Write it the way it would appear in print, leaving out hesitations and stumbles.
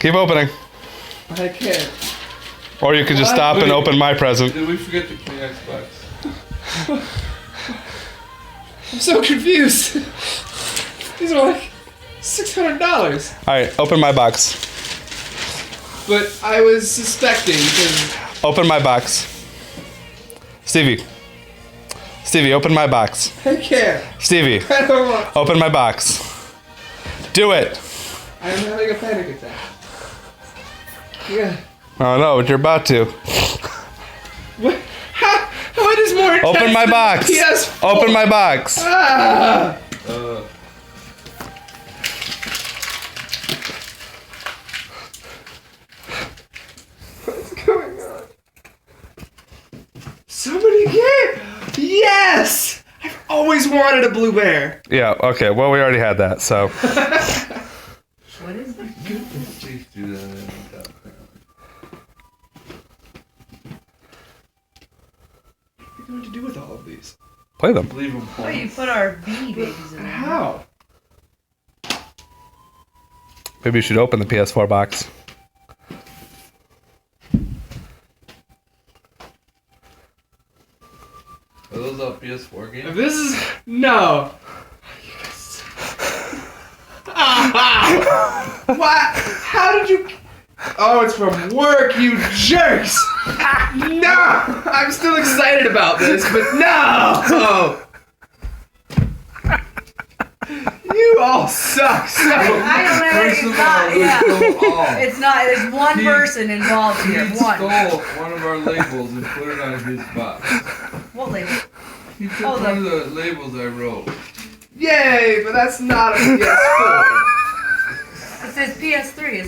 Keep opening. I can't. Or you could just stop and open my present. Did we forget the Xbox? I'm so confused. These are like $600. Alright, open my box. But I was suspecting because... Open my box. Stevie, open my box. I can't. Stevie, I don't want... open my box. Do it. I'm having a panic attack. Yeah. Oh no, but you're about to. What? What is more intense Open my than box. PS4? Open my box. Ah! What's going on? Somebody get... Yes! I've always wanted a blue bear. Yeah, okay, well we already had that, so. What is that? Please do that. What are you going to do with all of these? Play them. Leave them Oh, you put our Beanie Babies in there. How? Maybe you should open the PS4 box. Are those all PS4 games? This is... No. What? How did you... Oh, it's from work, you jerks! No! I'm still excited about this, but no! You all suck. I don't know. First It's of not. all, Yeah. let's go all. It's not. There's one person involved here. He One. stole one of our labels and put it on his box. What label? He took Oh, one of the labels I wrote. Yay, but that's not a PS4. It says PS3.